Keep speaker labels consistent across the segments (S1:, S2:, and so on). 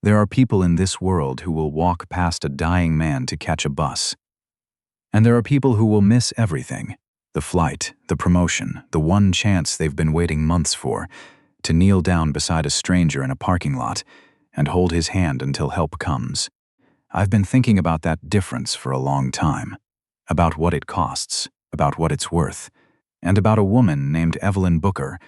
S1: There are people in this world who will walk past a dying man to catch a bus. And there are people who will miss everything: the flight, the promotion, the one chance they've been waiting months for, to kneel down beside a stranger in a parking lot and hold his hand until help comes. I've been thinking about that difference for a long time, about what it costs, about what it's worth, and about a woman named Evelyn Booker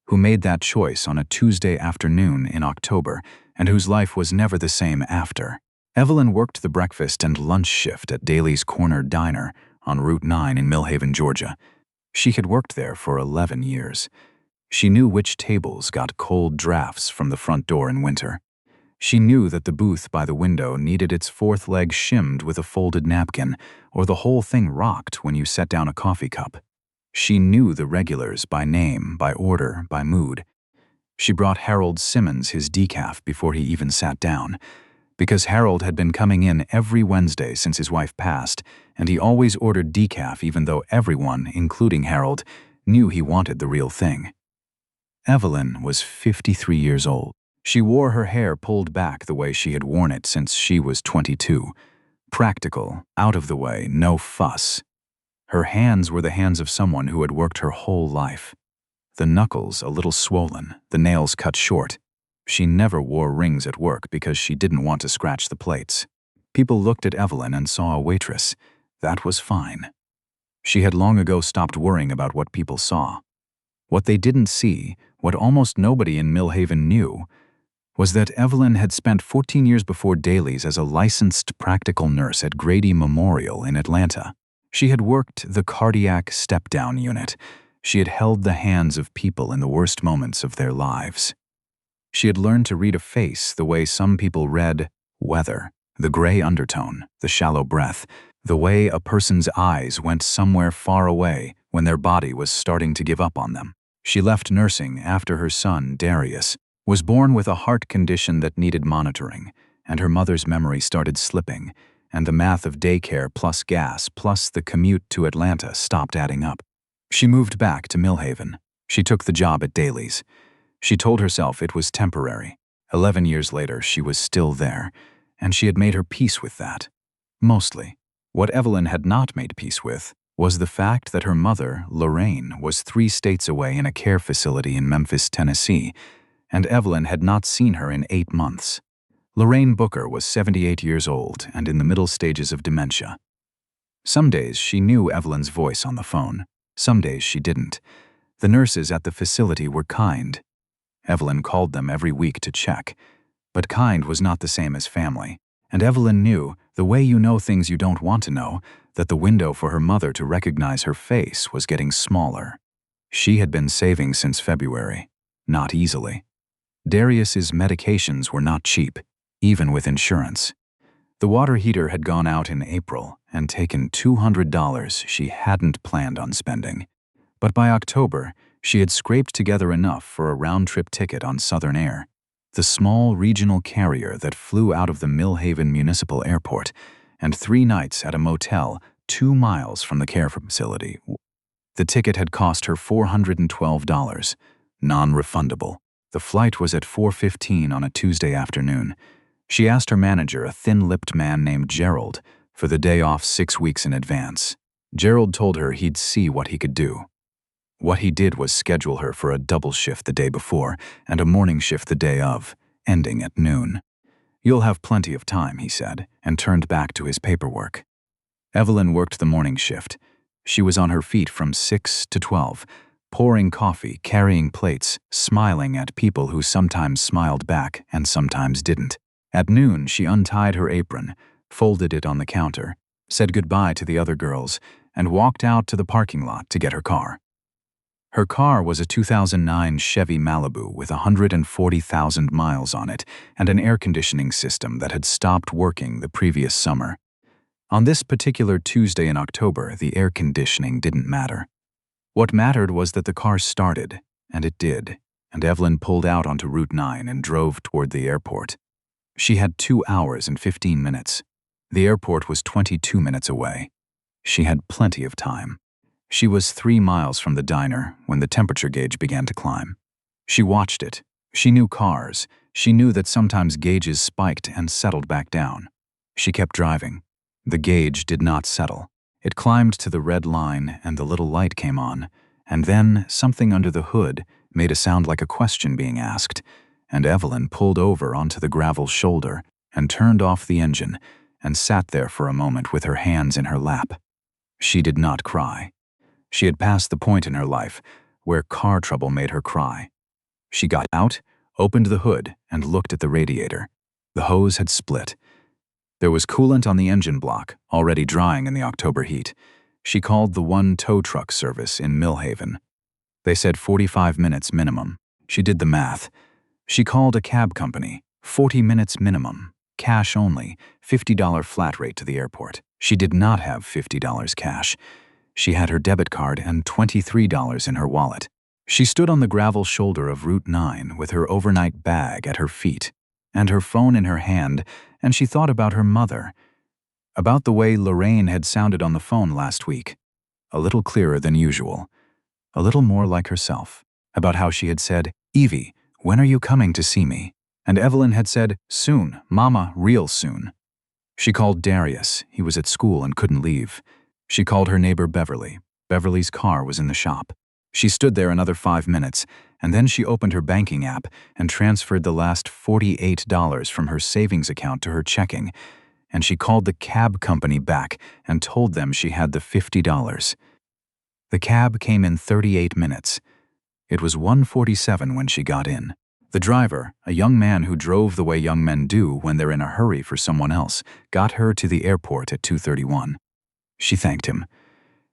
S1: who made that choice on a Tuesday afternoon in October and whose life was never the same after. Evelyn worked the breakfast and lunch shift at Daly's Corner Diner on Route 9 in Millhaven, Georgia. She had worked there for 11 years. She knew which tables got cold drafts from the front door in winter. She knew that the booth by the window needed its fourth leg shimmed with a folded napkin, or the whole thing rocked when you set down a coffee cup. She knew the regulars by name, by order, by mood. She brought Harold Simmons his decaf before he even sat down, because Harold had been coming in every Wednesday since his wife passed, and he always ordered decaf even though everyone, including Harold, knew he wanted the real thing. Evelyn was 53 years old. She wore her hair pulled back the way she had worn it since she was 22. Practical, out of the way, no fuss. Her hands were the hands of someone who had worked her whole life. The knuckles a little swollen, the nails cut short. She never wore rings at work because she didn't want to scratch the plates. People looked at Evelyn and saw a waitress. That was fine. She had long ago stopped worrying about what people saw. What they didn't see, what almost nobody in Millhaven knew, was that Evelyn had spent 14 years before Daly's as a licensed practical nurse at Grady Memorial in Atlanta. She had worked the cardiac step-down unit. She had held the hands of people in the worst moments of their lives. She had learned to read a face the way some people read weather, the gray undertone, the shallow breath, the way a person's eyes went somewhere far away when their body was starting to give up on them. She left nursing after her son, Darius, was born with a heart condition that needed monitoring, and her mother's memory started slipping, and the math of daycare plus gas plus the commute to Atlanta stopped adding up. She moved back to Millhaven. She took the job at Daly's. She told herself it was temporary. 11 years later, she was still there, and she had made her peace with that. Mostly. What Evelyn had not made peace with was the fact that her mother, Lorraine, was 3 states away in a care facility in Memphis, Tennessee, and Evelyn had not seen her in 8 months. Lorraine Booker was 78 years old and in the middle stages of dementia. Some days she knew Evelyn's voice on the phone. Some days she didn't. The nurses at the facility were kind. Evelyn called them every week to check. But kind was not the same as family. And Evelyn knew, the way you know things you don't want to know, that the window for her mother to recognize her face was getting smaller. She had been saving since February. Not easily. Darius's medications were not cheap, even with insurance. The water heater had gone out in April and taken $200 she hadn't planned on spending. But by October, she had scraped together enough for a round-trip ticket on Southern Air, the small regional carrier that flew out of the Millhaven Municipal Airport, and 3 nights at a motel 2 miles from the care facility. The ticket had cost her $412, non-refundable. The flight was at 4:15 on a Tuesday afternoon. She asked her manager, a thin-lipped man named Gerald, for the day off 6 weeks in advance. Gerald told her he'd see what he could do. What he did was schedule her for a double shift the day before and a morning shift the day of, ending at noon. "You'll have plenty of time," he said, and turned back to his paperwork. Evelyn worked the morning shift. She was on her feet from 6 to 12, pouring coffee, carrying plates, smiling at people who sometimes smiled back and sometimes didn't. At noon, she untied her apron, folded it on the counter, said goodbye to the other girls, and walked out to the parking lot to get her car. Her car was a 2009 Chevy Malibu with 140,000 miles on it and an air conditioning system that had stopped working the previous summer. On this particular Tuesday in October, the air conditioning didn't matter. What mattered was that the car started, and it did, and Evelyn pulled out onto Route 9 and drove toward the airport. She had 2 hours and 15 minutes. The airport was 22 minutes away. She had plenty of time. She was 3 miles from the diner when the temperature gauge began to climb. She watched it. She knew cars. She knew that sometimes gauges spiked and settled back down. She kept driving. The gauge did not settle. It climbed to the red line and the little light came on, and then something under the hood made a sound like a question being asked, and Evelyn pulled over onto the gravel shoulder and turned off the engine and sat there for a moment with her hands in her lap. She did not cry. She had passed the point in her life where car trouble made her cry. She got out, opened the hood, and looked at the radiator. The hose had split. There was coolant on the engine block, already drying in the October heat. She called the one tow truck service in Millhaven. They said 45 minutes minimum. She did the math. She called a cab company, 40 minutes minimum, cash only, $50 flat rate to the airport. She did not have $50 cash. She had her debit card and $23 in her wallet. She stood on the gravel shoulder of Route 9 with her overnight bag at her feet and her phone in her hand, and she thought about her mother, about the way Lorraine had sounded on the phone last week, a little clearer than usual, a little more like herself, about how she had said, "Evie, when are you coming to see me?" And Evelyn had said, "Soon, Mama, real soon." She called Darius. He was at school and couldn't leave. She called her neighbor Beverly. Beverly's car was in the shop. She stood there another 5 minutes, and then she opened her banking app and transferred the last $48 from her savings account to her checking, and she called the cab company back and told them she had the $50. The cab came in 38 minutes. It was 1:47 when she got in. The driver, a young man who drove the way young men do when they're in a hurry for someone else, got her to the airport at 2:31. She thanked him.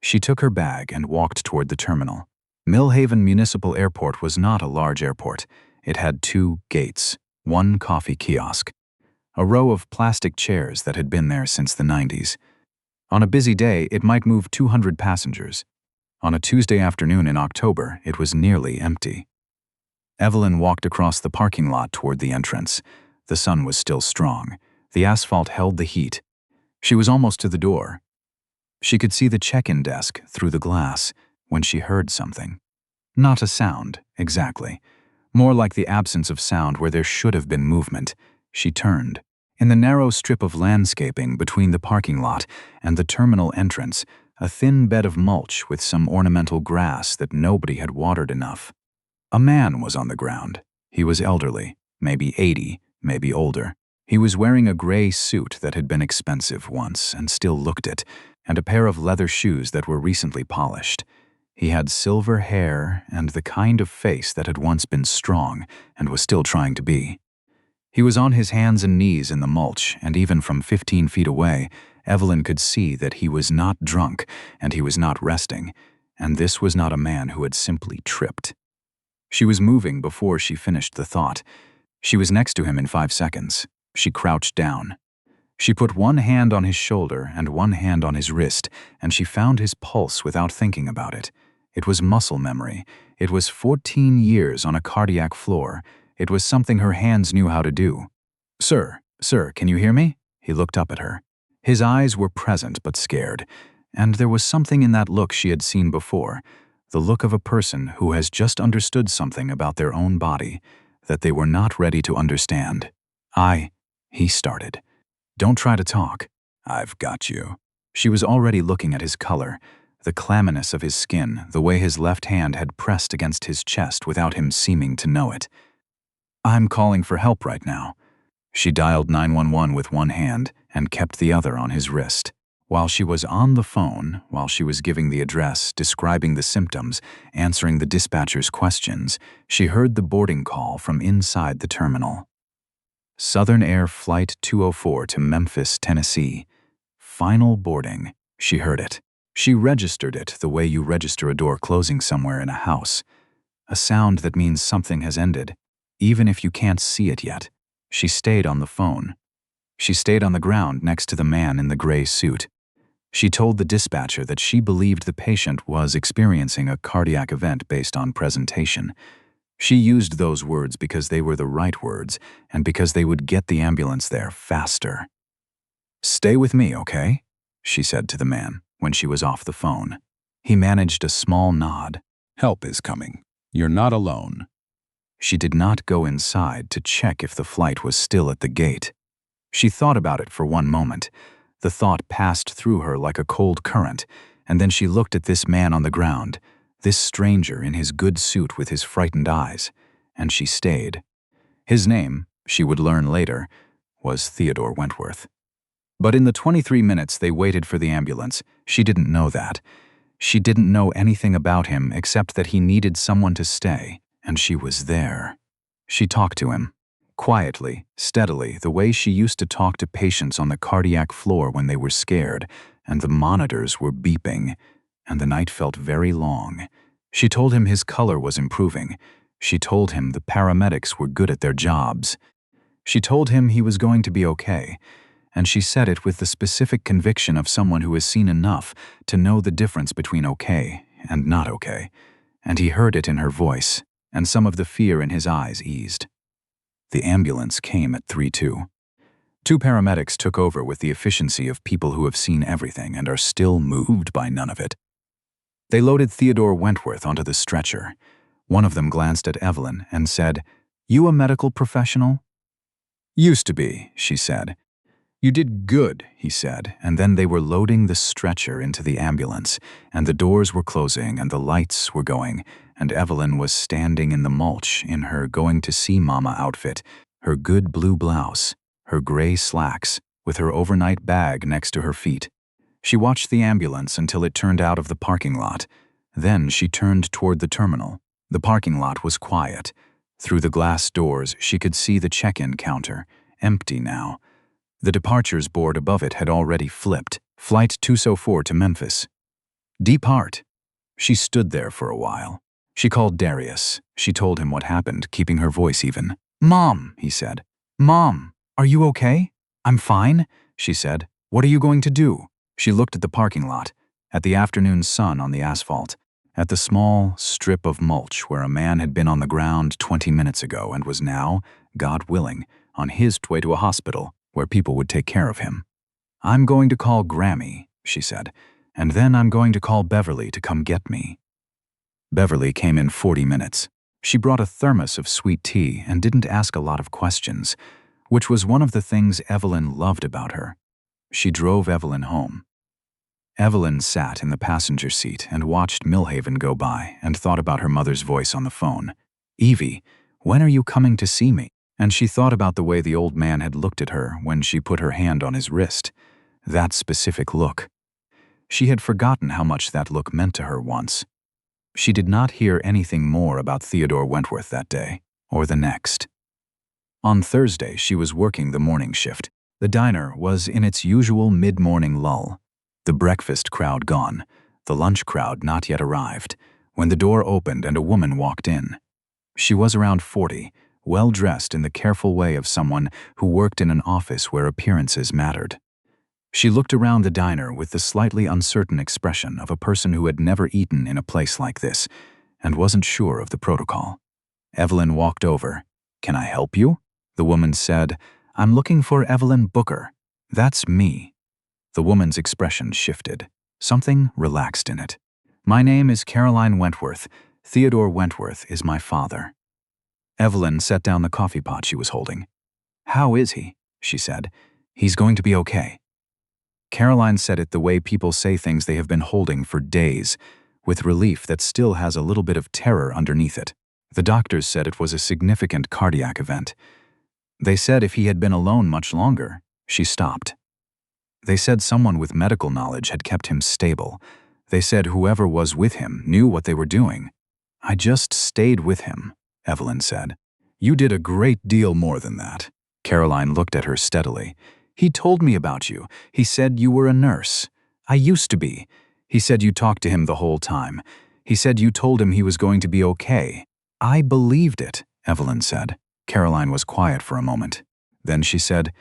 S1: She took her bag and walked toward the terminal. Millhaven Municipal Airport was not a large airport. It had 2 gates, 1 coffee kiosk, a row of plastic chairs that had been there since the 90s. On a busy day, it might move 200 passengers. On a Tuesday afternoon in October, it was nearly empty. Evelyn walked across the parking lot toward the entrance. The sun was still strong. The asphalt held the heat. She was almost to the door. She could see the check-in desk through the glass when she heard something. Not a sound, exactly. More like the absence of sound where there should have been movement. She turned. In the narrow strip of landscaping between the parking lot and the terminal entrance, a thin bed of mulch with some ornamental grass that nobody had watered enough. A man was on the ground. He was elderly, maybe 80, maybe older. He was wearing a gray suit that had been expensive once and still looked it, and a pair of leather shoes that were recently polished. He had silver hair and the kind of face that had once been strong and was still trying to be. He was on his hands and knees in the mulch, and even from 15 feet away, Evelyn could see that he was not drunk and he was not resting, and this was not a man who had simply tripped. She was moving before she finished the thought. She was next to him in 5 seconds. She crouched down. She put one hand on his shoulder and one hand on his wrist, and she found his pulse without thinking about it. It was muscle memory. It was 14 years on a cardiac floor. It was something her hands knew how to do. Sir, can you hear me?" He looked up at her. His eyes were present but scared, and there was something in that look she had seen before, the look of a person who has just understood something about their own body that they were not ready to understand. He started. "Don't try to talk. I've got you." She was already looking at his color, the clamminess of his skin, the way his left hand had pressed against his chest without him seeming to know it. "I'm calling for help right now." She dialed 911 with one hand and kept the other on his wrist. While she was on the phone, while she was giving the address, describing the symptoms, answering the dispatcher's questions, she heard the boarding call from inside the terminal. Southern Air Flight 204 to Memphis, Tennessee. Final boarding. She heard it. She registered it the way you register a door closing somewhere in a house. A sound that means something has ended, even if you can't see it yet. She stayed on the phone. She stayed on the ground next to the man in the gray suit. She told the dispatcher that she believed the patient was experiencing a cardiac event based on presentation. She used those words because they were the right words and because they would get the ambulance there faster. "Stay with me, okay?" she said to the man when she was off the phone. He managed a small nod. "Help is coming. You're not alone." She did not go inside to check if the flight was still at the gate. She thought about it for one moment. The thought passed through her like a cold current, and then she looked at this man on the ground, this stranger in his good suit with his frightened eyes, and she stayed. His name, she would learn later, was Theodore Wentworth. But in the 23 minutes they waited for the ambulance, she didn't know that. She didn't know anything about him except that he needed someone to stay, and she was there. She talked to him, quietly, steadily, the way she used to talk to patients on the cardiac floor when they were scared, and the monitors were beeping, and the night felt very long. She told him his color was improving. She told him the paramedics were good at their jobs. She told him he was going to be okay, and she said it with the specific conviction of someone who has seen enough to know the difference between okay and not okay, and he heard it in her voice, and some of the fear in his eyes eased. The ambulance came at 3:02. Two paramedics took over with the efficiency of people who have seen everything and are still moved by none of it. They loaded Theodore Wentworth onto the stretcher. One of them glanced at Evelyn and said, "You a medical professional?" "Used to be," she said. "You did good," he said, and then they were loading the stretcher into the ambulance, and the doors were closing and the lights were going, and Evelyn was standing in the mulch in her going-to-see mama outfit, her good blue blouse, her gray slacks, with her overnight bag next to her feet. She watched the ambulance until it turned out of the parking lot. Then she turned toward the terminal. The parking lot was quiet. Through the glass doors, she could see the check-in counter, empty now. The departures board above it had already flipped. Flight 204 to Memphis. Depart. She stood there for a while. She called Darius. She told him what happened, keeping her voice even. "Mom," he said. "Mom, are you okay?" "I'm fine," she said. "What are you going to do?" She looked at the parking lot, at the afternoon sun on the asphalt, at the small strip of mulch where a man had been on the ground 20 minutes ago and was now, God willing, on his way to a hospital where people would take care of him. "I'm going to call Grammy," she said, "and then I'm going to call Beverly to come get me." Beverly came in 40 minutes. She brought a thermos of sweet tea and didn't ask a lot of questions, which was one of the things Evelyn loved about her. She drove Evelyn home. Evelyn sat in the passenger seat and watched Millhaven go by and thought about her mother's voice on the phone. "Evie, when are you coming to see me?" And she thought about the way the old man had looked at her when she put her hand on his wrist. That specific look. She had forgotten how much that look meant to her once. She did not hear anything more about Theodore Wentworth that day, or the next. On Thursday, she was working the morning shift. The diner was in its usual mid-morning lull. The breakfast crowd gone, the lunch crowd not yet arrived, when the door opened and a woman walked in. She was around 40, well-dressed in the careful way of someone who worked in an office where appearances mattered. She looked around the diner with the slightly uncertain expression of a person who had never eaten in a place like this and wasn't sure of the protocol. Evelyn walked over. "Can I help you?" The woman said, "I'm looking for Evelyn Booker." "That's me." The woman's expression shifted. Something relaxed in it. "My name is Caroline Wentworth. Theodore Wentworth is my father." Evelyn set down the coffee pot she was holding. "How is he?" she said. "He's going to be okay." Caroline said it the way people say things they have been holding for days, with relief that still has a little bit of terror underneath it. The doctors said it was a significant cardiac event. They said if he had been alone much longer, she stopped. They said someone with medical knowledge had kept him stable. They said whoever was with him knew what they were doing. "I just stayed with him," Evelyn said. "You did a great deal more than that." Caroline looked at her steadily. "He told me about you. He said you were a nurse. I used to be. He said you talked to him the whole time. He said you told him he was going to be okay." "I believed it," Evelyn said. Caroline was quiet for a moment. Then she said,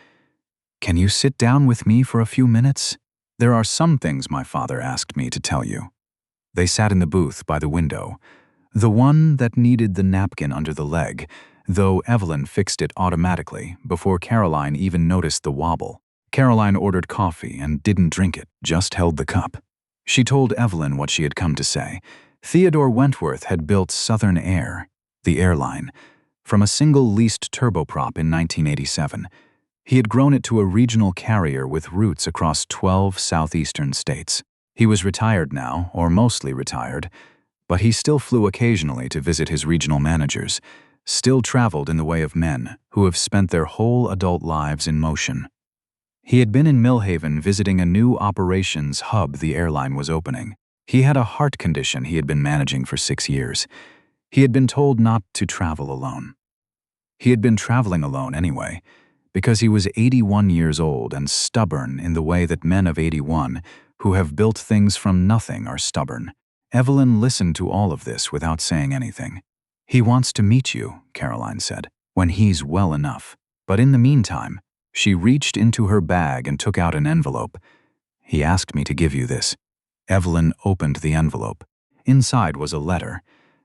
S1: "Can you sit down with me for a few minutes? There are some things my father asked me to tell you." They sat in the booth by the window, the one that needed the napkin under the leg, though Evelyn fixed it automatically before Caroline even noticed the wobble. Caroline ordered coffee and didn't drink it, just held the cup. She told Evelyn what she had come to say. Theodore Wentworth had built Southern Air, the airline. From a single leased turboprop in 1987, he had grown it to a regional carrier with roots across 12 southeastern states. He was retired now, or mostly retired, but he still flew occasionally to visit his regional managers, still traveled in the way of men who have spent their whole adult lives in motion. He had been in Millhaven visiting a new operations hub the airline was opening. He had a heart condition he had been managing for 6 years. He had been told not to travel alone. He had been traveling alone anyway, because he was 81 years old and stubborn in the way that men of 81 who have built things from nothing are stubborn. Evelyn listened to all of this without saying anything. "He wants to meet you," Caroline said, "when he's well enough. But in the meantime," she reached into her bag and took out an envelope. "He asked me to give you this." Evelyn opened the envelope. Inside was a letter,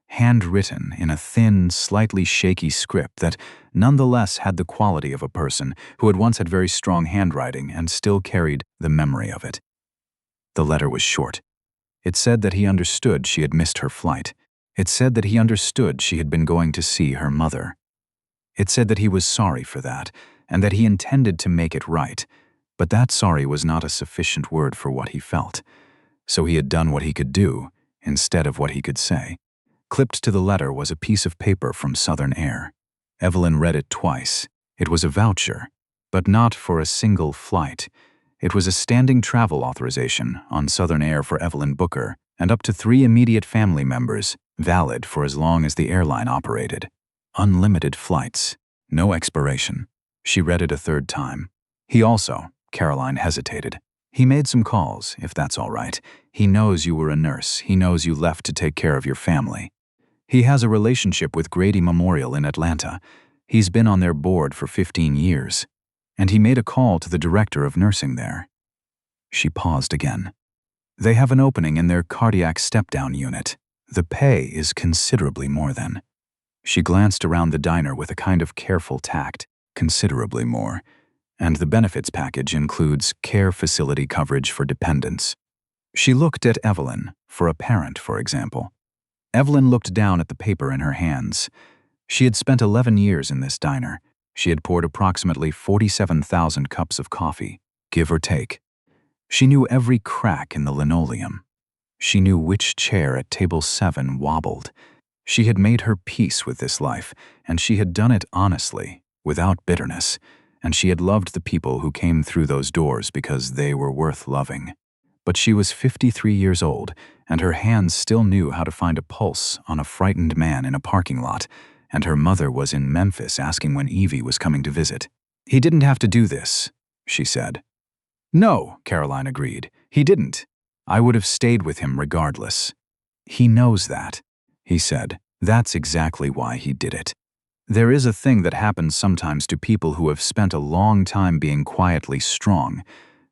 S1: handwritten in a thin, slightly shaky script that nonetheless had the quality of a person who had once had very strong handwriting and still carried the memory of it. The letter was short. It said that he understood she had missed her flight. It said that he understood she had been going to see her mother. It said that he was sorry for that, and that he intended to make it right, but that sorry was not a sufficient word for what he felt. So he had done what he could do, instead of what he could say. Clipped to the letter was a piece of paper from Southern Air. Evelyn read it twice. It was a voucher, but not for a single flight. It was a standing travel authorization on Southern Air for Evelyn Booker and up to 3 immediate family members, valid for as long as the airline operated. Unlimited flights. No expiration. She read it a third time. He also, Caroline hesitated. "He made some calls, if that's all right. He knows you were a nurse. He knows you left to take care of your family. He has a relationship with Grady Memorial in Atlanta. He's been on their board for 15 years. And he made a call to the director of nursing there." She paused again. "They have an opening in their cardiac step-down unit. The pay is considerably more than." She glanced around the diner with a kind of careful tact. "Considerably more. And the benefits package includes care facility coverage for dependents." She looked at Evelyn, for a parent, for example. Evelyn looked down at the paper in her hands. She had spent 11 years in this diner. She had poured approximately 47,000 cups of coffee, give or take. She knew every crack in the linoleum. She knew which chair at table 7 wobbled. She had made her peace with this life, and she had done it honestly, without bitterness, and she had loved the people who came through those doors because they were worth loving. But she was 53 years old, and her hands still knew how to find a pulse on a frightened man in a parking lot, and her mother was in Memphis asking when Evie was coming to visit. "He didn't have to do this," she said. "No," Caroline agreed. "He didn't. I would have stayed with him regardless." "He knows that," he said. "That's exactly why he did it. There is a thing that happens sometimes to people who have spent a long time being quietly strong,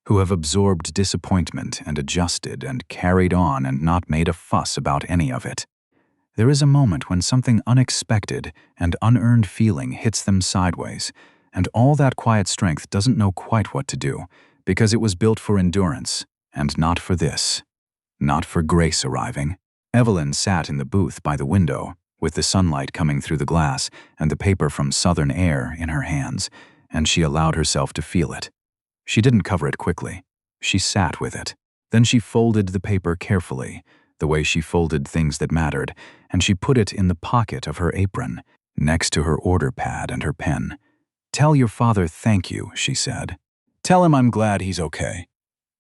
S1: who have absorbed disappointment and adjusted and carried on and not made a fuss about any of it. There is a moment when something unexpected and unearned feeling hits them sideways, and all that quiet strength doesn't know quite what to do, because it was built for endurance, and not for this. Not for Grace arriving." Evelyn sat in the booth by the window, with the sunlight coming through the glass and the paper from Southern Air in her hands, and she allowed herself to feel it. She didn't cover it quickly. She sat with it. Then she folded the paper carefully, the way she folded things that mattered, and she put it in the pocket of her apron, next to her order pad and her pen. "Tell your father thank you," she said. "Tell him I'm glad he's okay."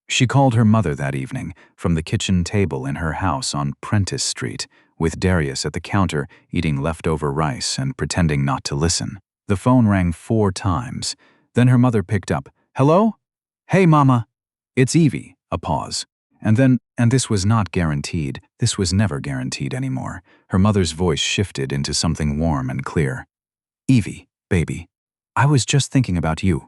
S1: She called her mother that evening from the kitchen table in her house on Prentice Street, with Darius at the counter eating leftover rice and pretending not to listen. The phone rang 4 times. Then her mother picked up. "Hello? Hey, Mama. It's Evie." A pause. And then, and this was not guaranteed, this was never guaranteed anymore. Her mother's voice shifted into something warm and clear. "Evie, baby, I was just thinking about you."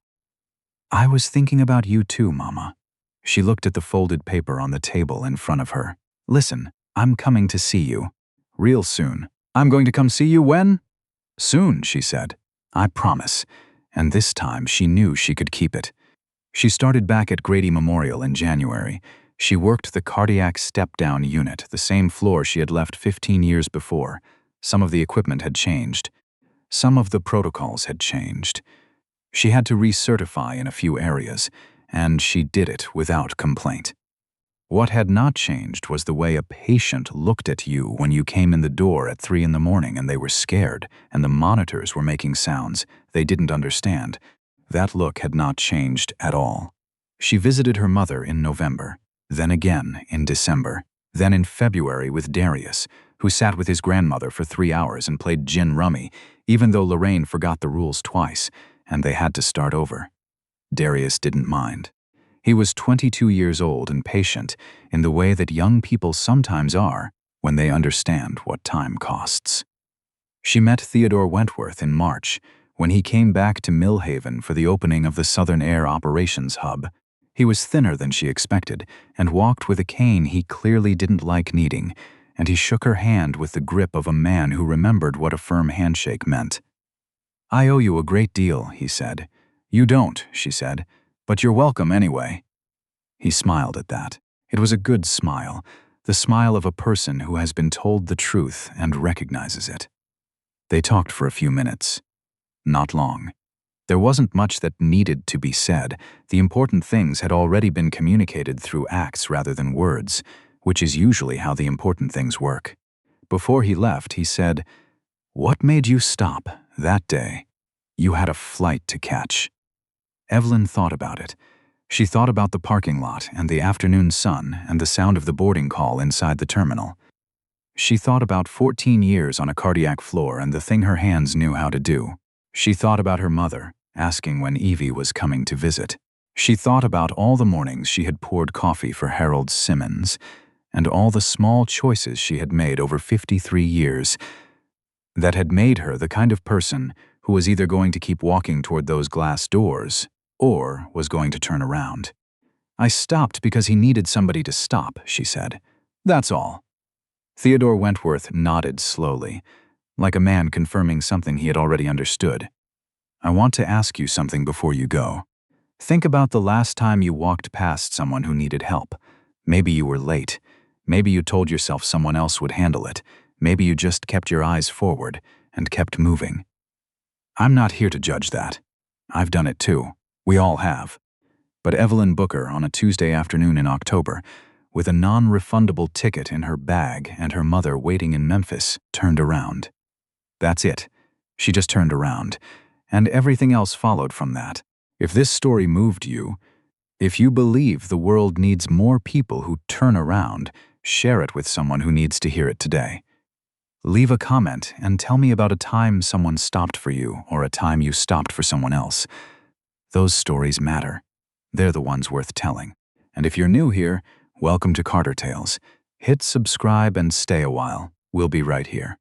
S1: "I was thinking about you too, Mama." She looked at the folded paper on the table in front of her. "Listen, I'm coming to see you. Real soon." "I'm going to come see you when?" "Soon," she said. "I promise." And this time she knew she could keep it. She started back at Grady Memorial in January. She worked the cardiac step-down unit, the same floor she had left 15 years before. Some of the equipment had changed. Some of the protocols had changed. She had to recertify in a few areas, and she did it without complaint. What had not changed was the way a patient looked at you when you came in the door at 3 in the morning and they were scared and the monitors were making sounds they didn't understand. That look had not changed at all. She visited her mother in November, then again in December, then in February with Darius, who sat with his grandmother for 3 hours and played gin rummy, even though Lorraine forgot the rules twice, and they had to start over. Darius didn't mind. He was 22 years old and patient in the way that young people sometimes are when they understand what time costs. She met Theodore Wentworth in March when he came back to Millhaven for the opening of the Southern Air Operations Hub. He was thinner than she expected and walked with a cane he clearly didn't like needing, and he shook her hand with the grip of a man who remembered what a firm handshake meant. "I owe you a great deal," he said. "You don't," she said, "but you're welcome anyway." He smiled at that. It was a good smile, the smile of a person who has been told the truth and recognizes it. They talked for a few minutes. Not long. There wasn't much that needed to be said. The important things had already been communicated through acts rather than words, which is usually how the important things work. Before he left, he said, "What made you stop that day? You had a flight to catch." Evelyn thought about it. She thought about the parking lot and the afternoon sun and the sound of the boarding call inside the terminal. She thought about 14 years on a cardiac floor and the thing her hands knew how to do. She thought about her mother, asking when Evie was coming to visit. She thought about all the mornings she had poured coffee for Harold Simmons, and all the small choices she had made over 53 years that had made her the kind of person who was either going to keep walking toward those glass doors or was going to turn around. "I stopped because he needed somebody to stop," she said. "That's all." Theodore Wentworth nodded slowly, like a man confirming something he had already understood. "I want to ask you something before you go. Think about the last time you walked past someone who needed help. Maybe you were late. Maybe you told yourself someone else would handle it. Maybe you just kept your eyes forward and kept moving. I'm not here to judge that. I've done it too. We all have." But Evelyn Booker, on a Tuesday afternoon in October, with a non-refundable ticket in her bag and her mother waiting in Memphis, turned around. That's it. She just turned around, and everything else followed from that. If this story moved you, if you believe the world needs more people who turn around, share it with someone who needs to hear it today. Leave a comment and tell me about a time someone stopped for you or a time you stopped for someone else. Those stories matter. They're the ones worth telling. And if you're new here, welcome to Carter Tales. Hit subscribe and stay a while. We'll be right here.